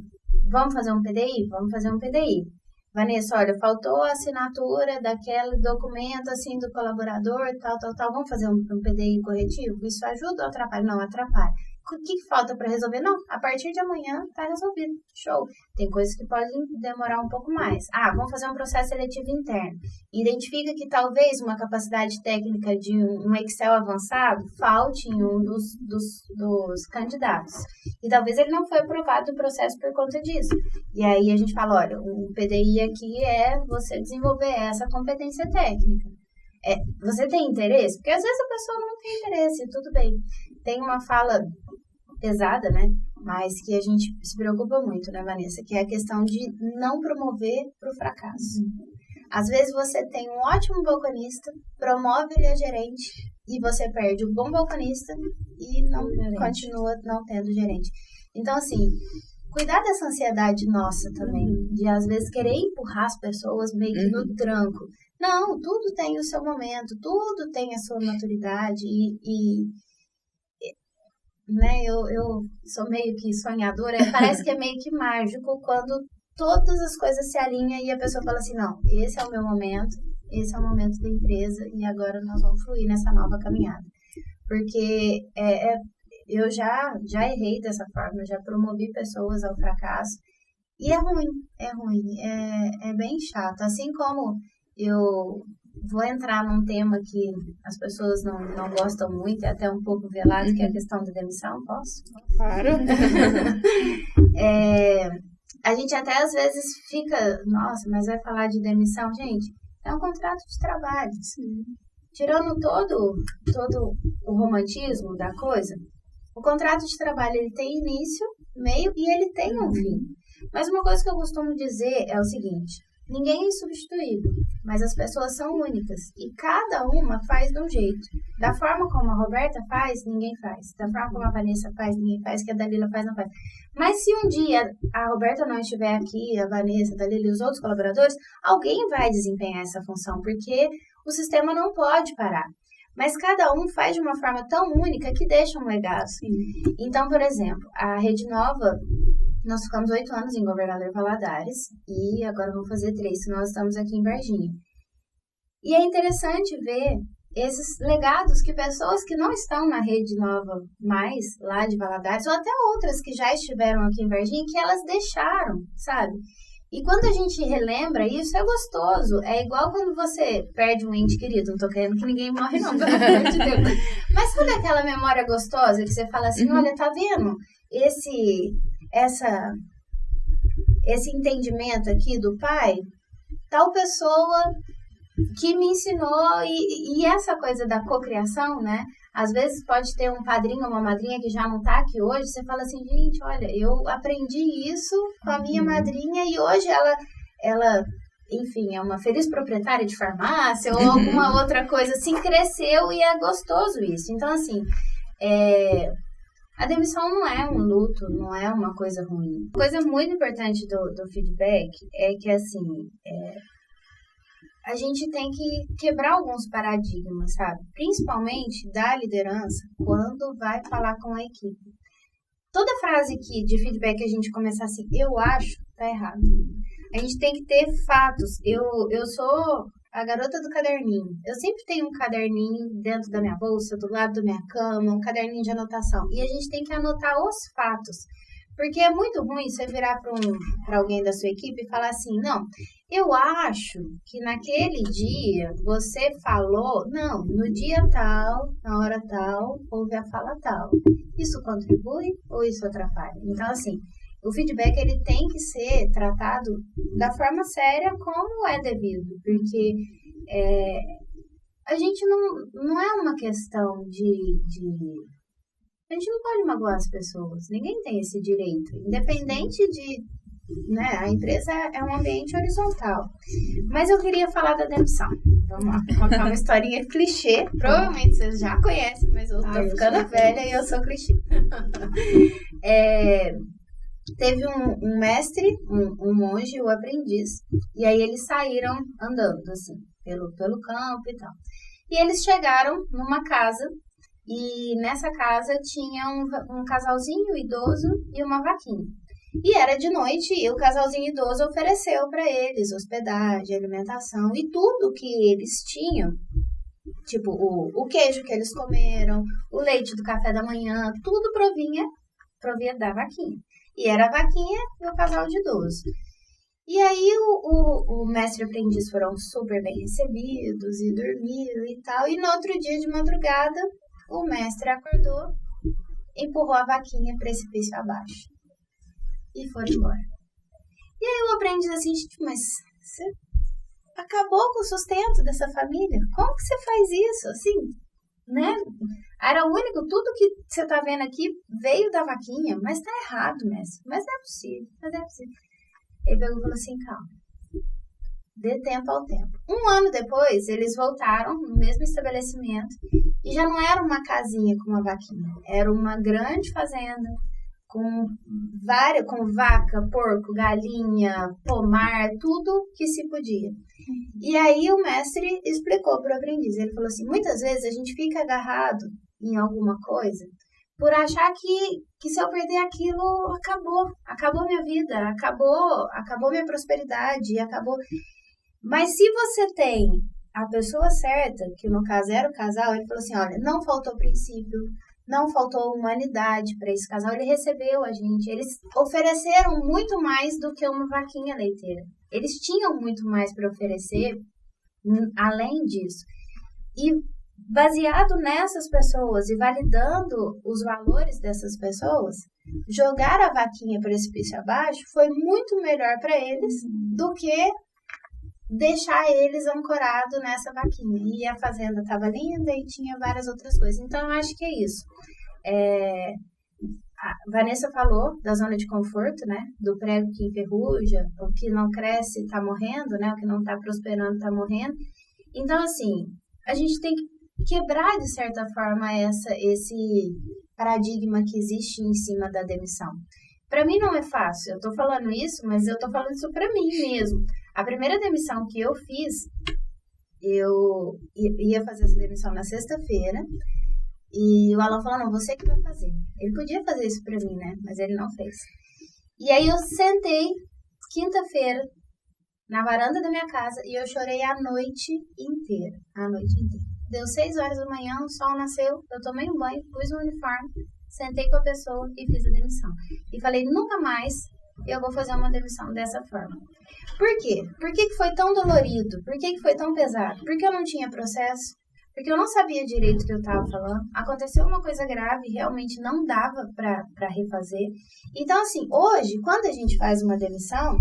vamos fazer um PDI? Vamos fazer um PDI. Vanessa, olha, faltou a assinatura daquele documento, assim, do colaborador, tal. Vamos fazer um PDI corretivo? Isso ajuda ou atrapalha? Não, atrapalha. o que falta para resolver? Não, a partir de amanhã tá resolvido. Show. Tem coisas que podem demorar um pouco mais. Vamos fazer um processo seletivo interno. Identifica que talvez uma capacidade técnica de um Excel avançado falte em um dos candidatos. E talvez ele não foi aprovado no processo por conta disso. E aí a gente fala, olha, o PDI aqui é você desenvolver essa competência técnica. Você tem interesse? Porque às vezes a pessoa não tem interesse, tudo bem. Tem uma fala pesada, né? Mas que a gente se preocupa muito, né, Vanessa? Que é a questão de não promover para o fracasso. Às vezes você tem um ótimo balconista, promove ele a gerente e você perde o bom balconista e não continua não tendo gerente. Então, assim, cuidar dessa ansiedade nossa também, de às vezes querer empurrar as pessoas meio que no tranco. Não, tudo tem o seu momento, tudo tem a sua maturidade né, eu sou meio que sonhadora, parece que é meio que mágico quando todas as coisas se alinham e a pessoa fala assim, não, esse é o meu momento, esse é o momento da empresa e agora nós vamos fluir nessa nova caminhada. Porque eu já errei dessa forma, já promovi pessoas ao fracasso e é ruim, é bem chato. Assim como eu vou entrar num tema que as pessoas não gostam muito, é até um pouco velado, que é a questão da demissão, posso? Claro. A gente até às vezes fica, nossa, mas vai falar de demissão? Gente, é um contrato de trabalho. Sim. Tirando todo o romantismo da coisa, o contrato de trabalho ele tem início, meio e ele tem um fim. Mas uma coisa que eu costumo dizer é o seguinte, ninguém é insubstituível, mas as pessoas são únicas e cada uma faz de um jeito. Da forma como a Roberta faz, ninguém faz. Da forma como a Vanessa faz, ninguém faz. Que a Dalila faz, não faz. Mas se um dia a Roberta não estiver aqui, a Vanessa, a Dalila e os outros colaboradores, alguém vai desempenhar essa função, porque o sistema não pode parar. Mas cada um faz de uma forma tão única que deixa um legado. Sim. Então, por exemplo, a Rede Nova, nós ficamos 8 anos em Governador Valadares e agora vamos fazer 3, que nós estamos aqui em Varginha. E é interessante ver esses legados que pessoas que não estão na Rede Nova mais, lá de Valadares, ou até outras que já estiveram aqui em Varginha, que elas deixaram, sabe? E quando a gente relembra isso, é gostoso. É igual quando você perde um ente querido. Não tô querendo que ninguém morre, não, pelo amor de Deus. Mas quando é aquela memória gostosa que você fala assim, olha, tá vendo? Esse entendimento aqui do pai, tal pessoa que me ensinou, e essa coisa da cocriação, né? Às vezes pode ter um padrinho ou uma madrinha que já não tá aqui hoje, você fala assim, gente, olha, eu aprendi isso com a minha madrinha e hoje ela, enfim, é uma feliz proprietária de farmácia ou alguma outra coisa assim, cresceu e é gostoso isso. Então, assim, a demissão não é um luto, não é uma coisa ruim. Uma coisa muito importante do feedback é que, assim, a gente tem que quebrar alguns paradigmas, sabe? Principalmente da liderança, quando vai falar com a equipe. Toda frase de feedback que a gente começar assim, eu acho, tá errado. A gente tem que ter fatos. Eu sou a garota do caderninho. Eu sempre tenho um caderninho dentro da minha bolsa, do lado da minha cama, um caderninho de anotação. E a gente tem que anotar os fatos. Porque é muito ruim você virar para alguém da sua equipe e falar assim, não, eu acho que naquele dia você falou, não, no dia tal, na hora tal, houve a fala tal. Isso contribui ou isso atrapalha? Então, assim, o feedback ele tem que ser tratado da forma séria como é devido, porque a gente não é uma questão a gente não pode magoar as pessoas, ninguém tem esse direito, independente de, né, a empresa é um ambiente horizontal. Mas eu queria falar da demissão. Vamos lá, vou contar uma historinha clichê, provavelmente vocês já conhecem, mas eu tô ficando velha e eu sou clichê. Teve um mestre, um monge, o aprendiz, e aí eles saíram andando, assim, pelo campo e tal. E eles chegaram numa casa, e nessa casa tinha um casalzinho idoso e uma vaquinha. E era de noite e o casalzinho idoso ofereceu para eles hospedagem, alimentação e tudo que eles tinham tipo, o queijo que eles comeram, o leite do café da manhã, tudo provia da vaquinha. E era a vaquinha e o casal de idoso. E aí o mestre e o aprendiz foram super bem recebidos e dormiram e tal. E no outro dia de madrugada, o mestre acordou, empurrou a vaquinha precipício abaixo. E foram embora. E aí o aprendiz assim, mas você acabou com o sustento dessa família? Como que você faz isso? Assim, né? Era o único, tudo que você tá vendo aqui veio da vaquinha, mas tá errado, mestre. Mas não é possível, Ele pegou e falou assim, calma, dê tempo ao tempo. 1 ano depois, eles voltaram no mesmo estabelecimento e já não era uma casinha com uma vaquinha, era uma grande fazenda com vaca, porco, galinha, pomar, tudo que se podia. E aí o mestre explicou para o aprendiz, ele falou assim, muitas vezes a gente fica agarrado em alguma coisa por achar que se eu perder aquilo, acabou minha vida, acabou minha prosperidade, acabou. Mas se você tem a pessoa certa, que no caso era o casal, ele falou assim, olha, não faltou princípio, não faltou humanidade para esse casal, ele recebeu a gente, eles ofereceram muito mais do que uma vaquinha leiteira. Eles tinham muito mais para oferecer, além disso. E baseado nessas pessoas e validando os valores dessas pessoas, jogar a vaquinha precipício abaixo foi muito melhor para eles do que deixar eles ancorados nessa vaquinha. E a fazenda estava linda e tinha várias outras coisas. Então, eu acho que é isso. A Vanessa falou da zona de conforto, né? Do prego que enferruja, o que não cresce está morrendo, né? O que não está prosperando está morrendo. Então, assim, a gente tem que quebrar, de certa forma, esse paradigma que existe em cima da demissão. Para mim não é fácil, eu tô falando isso, mas eu tô falando isso para mim mesmo. A primeira demissão que eu fiz, eu ia fazer essa demissão na sexta-feira, e o Alan falou, não, você que vai fazer. Ele podia fazer isso para mim, né? Mas ele não fez. E aí eu sentei, quinta-feira, na varanda da minha casa, e eu chorei a noite inteira. Deu 6 horas da manhã, o sol nasceu, eu tomei um banho, pus o uniforme, sentei com a pessoa e fiz a demissão. E falei, nunca mais eu vou fazer uma demissão dessa forma. Por quê? Por que foi tão dolorido? Por que foi tão pesado? Porque eu não tinha processo, porque eu não sabia direito o que eu estava falando. Aconteceu uma coisa grave, realmente não dava para refazer. Então, assim, hoje, quando a gente faz uma demissão,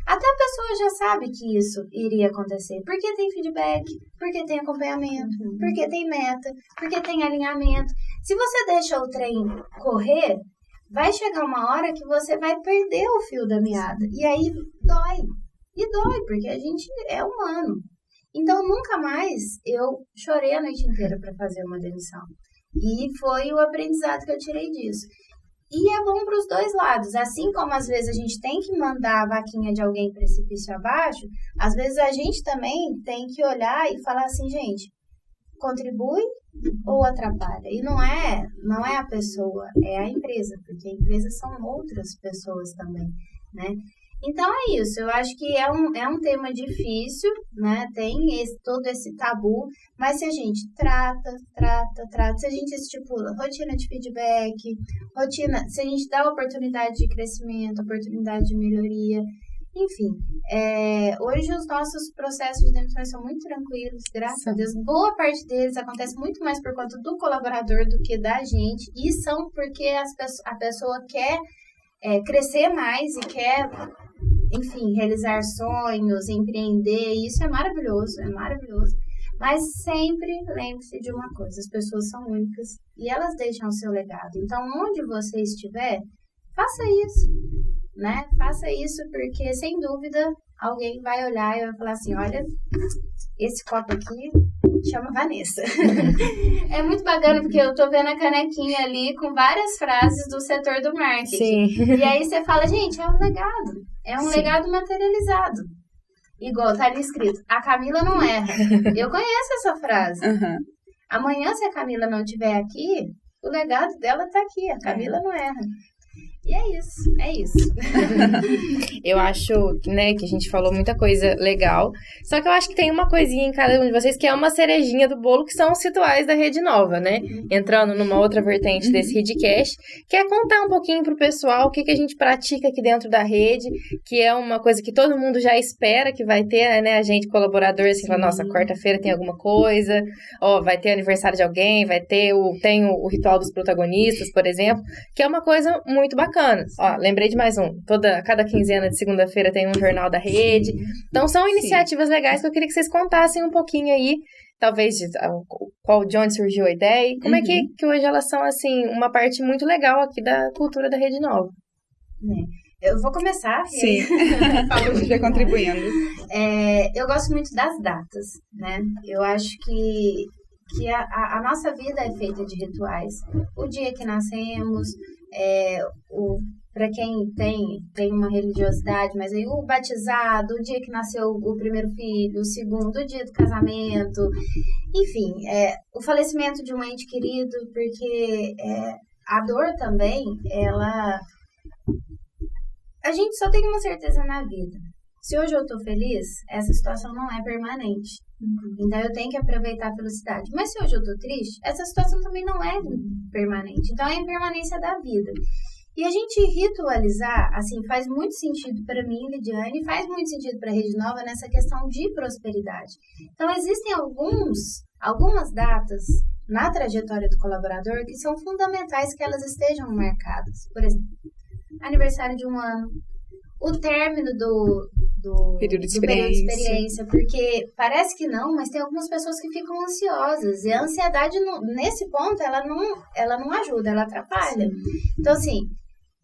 até a pessoa já sabe que isso iria acontecer. Porque tem feedback, porque tem acompanhamento, porque tem meta, porque tem alinhamento. Se você deixa o trem correr, vai chegar uma hora que você vai perder o fio da meada. E aí dói. E dói, porque a gente é humano. Então, nunca mais eu chorei a noite inteira para fazer uma demissão. E foi o aprendizado que eu tirei disso. E é bom para os dois lados. Assim como às vezes a gente tem que mandar a vaquinha de alguém precipício abaixo, às vezes a gente também tem que olhar e falar assim, gente, contribui ou atrapalha? E não é a pessoa, é a empresa, porque a empresa são outras pessoas também, né? Então é isso, eu acho que é um tema difícil, né? Tem todo esse tabu, mas se a gente trata, se a gente estipula rotina de feedback, se a gente dá oportunidade de crescimento, oportunidade de melhoria, enfim, hoje os nossos processos de demissão são muito tranquilos, graças a Deus. Boa parte deles acontece muito mais por conta do colaborador do que da gente, e são porque a pessoa quer crescer mais e quer, enfim, realizar sonhos, empreender, e isso é maravilhoso. Mas sempre lembre-se de uma coisa, as pessoas são únicas e elas deixam o seu legado. Então, onde você estiver, faça isso, né? Faça isso porque, sem dúvida, alguém vai olhar e vai falar assim, olha, esse copo aqui chama Vanessa. É muito bacana porque eu tô vendo a canequinha ali com várias frases do setor do marketing. Sim. E aí você fala, gente, é um legado. É um legado materializado. Igual tá ali escrito, a Camila não erra. Eu conheço essa frase. Uhum. Amanhã, se a Camila não estiver aqui, o legado dela tá aqui. A Camila não erra. E é isso. Eu acho, né, que a gente falou muita coisa legal, só que eu acho que tem uma coisinha em cada um de vocês que é uma cerejinha do bolo, que são os rituais da Rede Nova, né? Entrando numa outra vertente desse Redcast, que é contar um pouquinho pro pessoal o que a gente pratica aqui dentro da rede, que é uma coisa que todo mundo já espera que vai ter, né? A gente, colaborador, assim, fala, nossa, quarta-feira tem alguma coisa, ó, vai ter aniversário de alguém, tem o ritual dos protagonistas, por exemplo, que é uma coisa muito bacana. Ó, lembrei de mais um. Cada quinzena de segunda-feira tem um jornal da rede. Então, são iniciativas legais que eu queria que vocês contassem um pouquinho aí, talvez de onde surgiu a ideia. Como é que hoje elas são, assim, uma parte muito legal aqui da cultura da Rede Nova. Eu vou começar. Sim, a gente vai contribuindo. Eu gosto muito das datas, né? Eu acho que a nossa vida é feita de rituais. O dia que nascemos, para quem tem uma religiosidade, mas aí o batizado, o dia que nasceu o primeiro filho, o segundo, o dia do casamento, enfim, o falecimento de um ente querido, porque a dor também, a gente só tem uma certeza na vida. Se hoje eu tô feliz, essa situação não é permanente. Então, eu tenho que aproveitar a felicidade. Mas se hoje eu tô triste, essa situação também não é permanente. Então, é a impermanência da vida. E a gente ritualizar, assim, faz muito sentido para mim, Lidiane, e faz muito sentido para a Rede Nova nessa questão de prosperidade. Então, existem algumas datas na trajetória do colaborador que são fundamentais que elas estejam marcadas. Por exemplo, aniversário de um ano, o término do período de experiência, porque parece que não, mas tem algumas pessoas que ficam ansiosas, e a ansiedade, nesse ponto, ela não ajuda, ela atrapalha. Sim. Então, assim,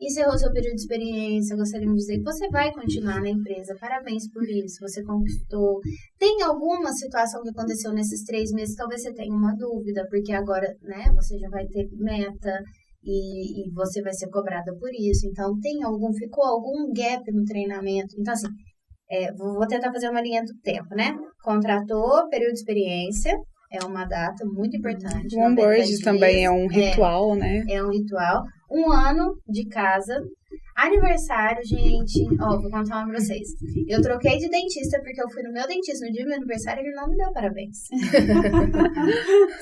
encerrou seu período de experiência, gostaria de dizer que você vai continuar na empresa, parabéns por isso, você conquistou. Tem alguma situação que aconteceu nesses 3 meses, talvez você tenha uma dúvida, porque agora, né, você já vai ter meta, e você vai ser cobrada por isso. Então, ficou algum gap no treinamento. Então, assim, vou tentar fazer uma linha do tempo, né? Contratou, período de experiência, é uma data muito importante. O onboard também é um ritual, né? É um ritual. 1 ano de casa. Aniversário, gente, vou contar uma pra vocês. Eu troquei de dentista porque eu fui no meu dentista no dia do meu aniversário e ele não me deu parabéns.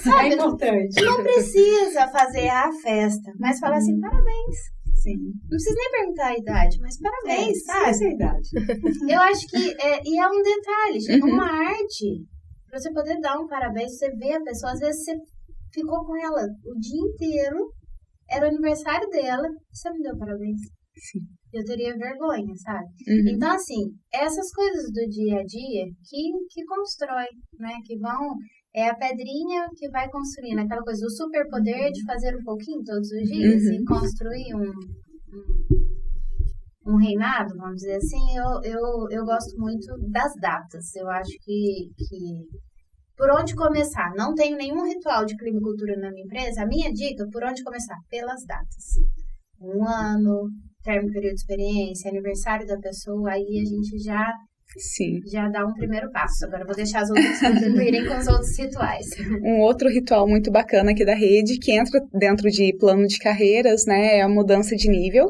Sabe? É importante. Não precisa fazer a festa, mas falar assim, parabéns. Sim. Não precisa nem perguntar a idade, mas parabéns, sabe? Essa é a idade. Eu acho que, e é um detalhe, gente, uma arte, pra você poder dar um parabéns, você vê a pessoa, às vezes você ficou com ela o dia inteiro, era o aniversário dela, você não deu parabéns. Sim. Eu teria vergonha, sabe? Então, assim, essas coisas do dia a dia que constrói, né? Que vão... É a pedrinha que vai construindo. Aquela coisa do superpoder de fazer um pouquinho todos os dias e construir um reinado, vamos dizer assim. Eu gosto muito das datas. Eu acho que por onde começar? Não tenho nenhum ritual de climicultura na minha empresa. A minha dica, por onde começar? Pelas datas. 1 ano... término período de experiência, aniversário da pessoa, aí a gente já dá um primeiro passo. Agora eu vou deixar as outras contribuírem com os outros rituais. Um outro ritual muito bacana aqui da rede, que entra dentro de plano de carreiras, né, é a mudança de nível,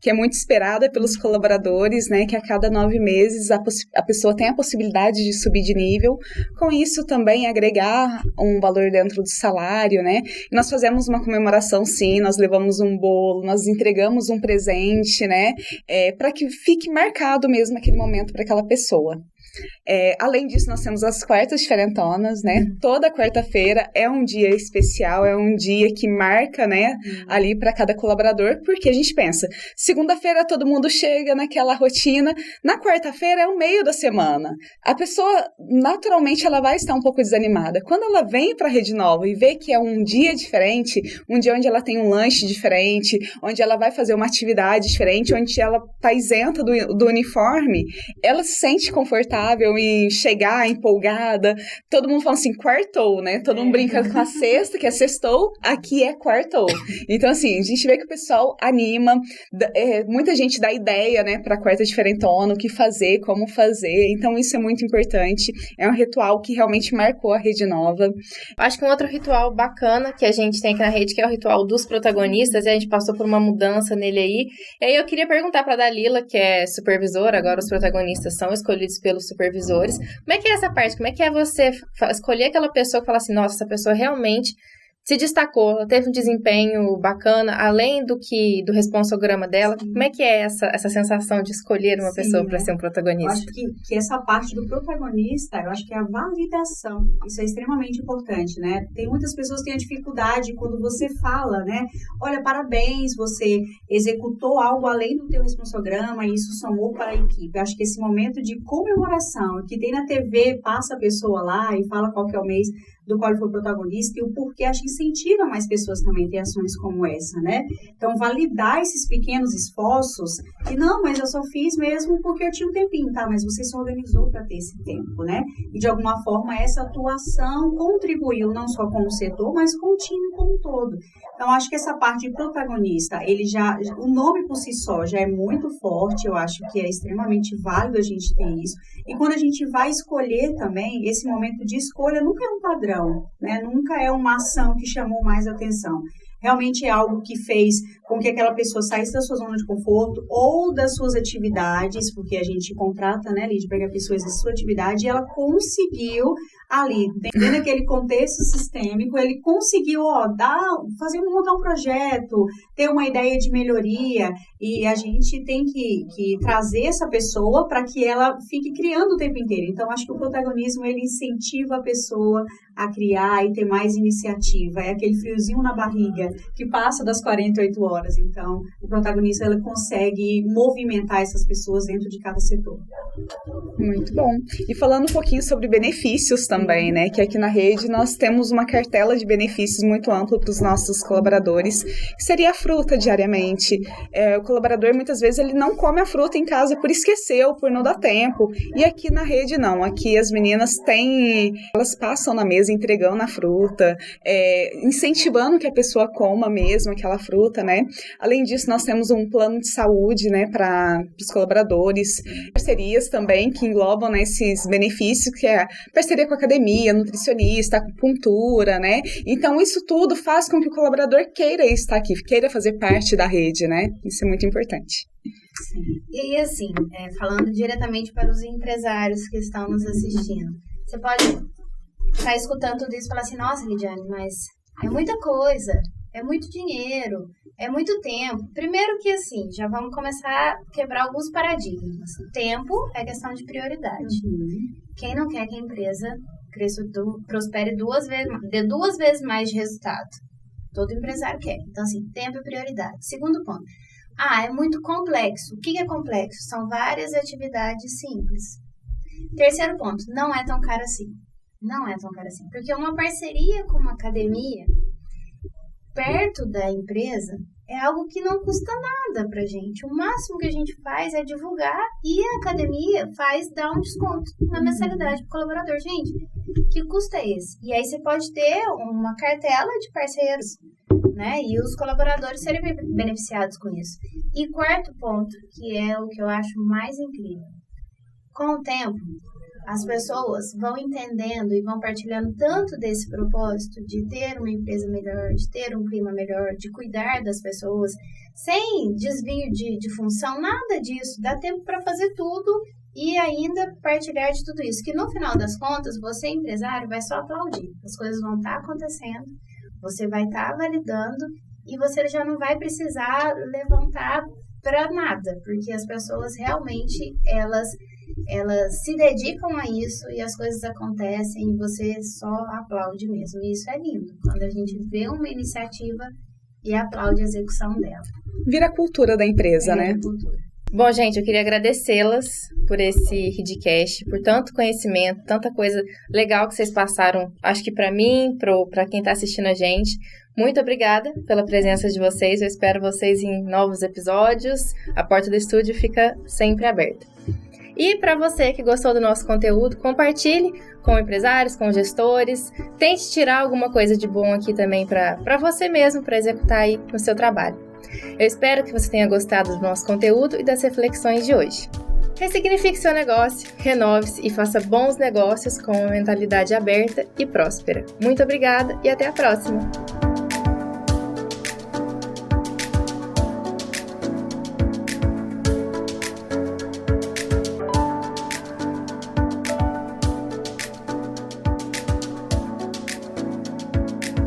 que é muito esperada pelos colaboradores, né, que a cada 9 meses a pessoa tem a possibilidade de subir de nível, com isso também agregar um valor dentro do salário, né, e nós fazemos uma comemoração, sim, nós levamos um bolo, nós entregamos um presente, né, para que fique marcado mesmo aquele momento para aquela pessoa. Além disso, nós temos as quartas diferentonas, né? Toda quarta-feira é um dia especial, é um dia que marca, né? Ali para cada colaborador, porque a gente pensa, segunda-feira todo mundo chega naquela rotina, na quarta-feira é o meio da semana. A pessoa, naturalmente, ela vai estar um pouco desanimada. Quando ela vem para a Rede Nova e vê que é um dia diferente, um dia onde ela tem um lanche diferente, onde ela vai fazer uma atividade diferente, onde ela está isenta do uniforme, ela se sente confortável confortável em chegar empolgada. Todo mundo fala assim, quartou, né? Todo mundo brinca com a sexta, que é sextou, aqui é quartou. Então, assim, a gente vê que o pessoal anima, muita gente dá ideia, né, pra quarta diferentona, o que fazer, como fazer. Então, isso é muito importante. É um ritual que realmente marcou a Rede Nova. Acho que um outro ritual bacana que a gente tem aqui na rede, que é o ritual dos protagonistas, e a gente passou por uma mudança nele aí. E aí eu queria perguntar pra Dalila, que é supervisora, agora os protagonistas são escolhidos pelos supervisores. Como é que é essa parte? Como é que é você escolher aquela pessoa que fala assim, nossa, essa pessoa realmente se destacou, ela teve um desempenho bacana, além do responsograma dela. Sim. Como é que é essa sensação de escolher uma pessoa para ser um protagonista? Eu acho que essa parte do protagonista, eu acho que é a validação. Isso é extremamente importante, né? Tem muitas pessoas que têm a dificuldade quando você fala, né? Olha, parabéns, você executou algo além do teu responsograma e isso somou para a equipe. Eu acho que esse momento de comemoração, que tem na TV, passa a pessoa lá e fala qual que é o mês do qual foi protagonista e o porquê, acho que incentiva mais pessoas também a ter ações como essa, né? Então, validar esses pequenos esforços, que não, mas eu só fiz mesmo porque eu tinha um tempinho, tá? Mas você se organizou para ter esse tempo, né? E, de alguma forma, essa atuação contribuiu não só com o setor, mas com o time como um todo. Então, acho que essa parte de protagonista, o nome por si só já é muito forte, eu acho que é extremamente válido a gente ter isso. E quando a gente vai escolher também, esse momento de escolha nunca é um padrão, né? Nunca é uma ação que chamou mais atenção. Realmente é algo que fez com que aquela pessoa saísse da sua zona de conforto ou das suas atividades, porque a gente contrata, né, Lídia, pega pessoas da sua atividade, e ela conseguiu ali, dentro daquele contexto sistêmico, ele conseguiu montar um projeto, ter uma ideia de melhoria, e a gente tem que trazer essa pessoa para que ela fique criando o tempo inteiro. Então, acho que o protagonismo, ele incentiva a pessoa a criar e ter mais iniciativa. É aquele friozinho na barriga que passa das 48 horas. Então, o protagonista, ele consegue movimentar essas pessoas dentro de cada setor. Muito bom. E falando um pouquinho sobre benefícios também, né? Que aqui na rede nós temos uma cartela de benefícios muito ampla para os nossos colaboradores, que seria a fruta diariamente. O colaborador, muitas vezes, ele não come a fruta em casa por esquecer ou por não dar tempo. E aqui na rede, não. Aqui as meninas elas passam na mesa entregando a fruta, incentivando que a pessoa coma mesmo aquela fruta, né? Além disso, nós temos um plano de saúde, né, para os colaboradores, parcerias também que englobam, né, esses benefícios, que é a parceria com a academia, nutricionista, acupuntura, né? Então, isso tudo faz com que o colaborador queira estar aqui, queira fazer parte da rede, né? Isso é muito importante. Sim. E aí, assim, falando diretamente para os empresários que estão nos assistindo, você pode estar escutando tudo isso e falar assim, nossa, Lidiane, mas é muita coisa, é muito dinheiro, é muito tempo. Primeiro que, assim, já vamos começar a quebrar alguns paradigmas. Tempo é questão de prioridade. Quem não quer que a empresa prospere dê duas vezes mais de resultado? Todo empresário quer. Então, assim, tempo é prioridade. Segundo ponto. É muito complexo. O que é complexo? São várias atividades simples. Terceiro ponto. Não é tão caro assim. Não é tão caro assim. Porque uma parceria com uma academia perto da empresa é algo que não custa nada pra gente. O máximo que a gente faz é divulgar e a academia dá um desconto na mensalidade pro colaborador. Gente, que custo é esse? E aí você pode ter uma cartela de parceiros, né? E os colaboradores serem beneficiados com isso. E quarto ponto, que é o que eu acho mais incrível. Com o tempo, as pessoas vão entendendo e vão partilhando tanto desse propósito de ter uma empresa melhor, de ter um clima melhor, de cuidar das pessoas, sem desvio de função, nada disso. Dá tempo para fazer tudo e ainda partilhar de tudo isso. Que no final das contas, você, empresário, vai só aplaudir. As coisas vão estar acontecendo, você vai estar validando e você já não vai precisar levantar para nada, porque as pessoas realmente, elas se dedicam a isso e as coisas acontecem e você só aplaude mesmo. E isso é lindo, quando a gente vê uma iniciativa e aplaude a execução dela. Vira a cultura da empresa, né? Cultura. Bom, gente, eu queria agradecê-las por esse Ridcast, por tanto conhecimento, tanta coisa legal que vocês passaram, acho que para mim, para quem está assistindo a gente. Muito obrigada pela presença de vocês, eu espero vocês em novos episódios, a porta do estúdio fica sempre aberta. E para você que gostou do nosso conteúdo, compartilhe com empresários, com gestores. Tente tirar alguma coisa de bom aqui também para você mesmo, para executar aí no seu trabalho. Eu espero que você tenha gostado do nosso conteúdo e das reflexões de hoje. Ressignifique seu negócio, renove-se e faça bons negócios com uma mentalidade aberta e próspera. Muito obrigada e até a próxima!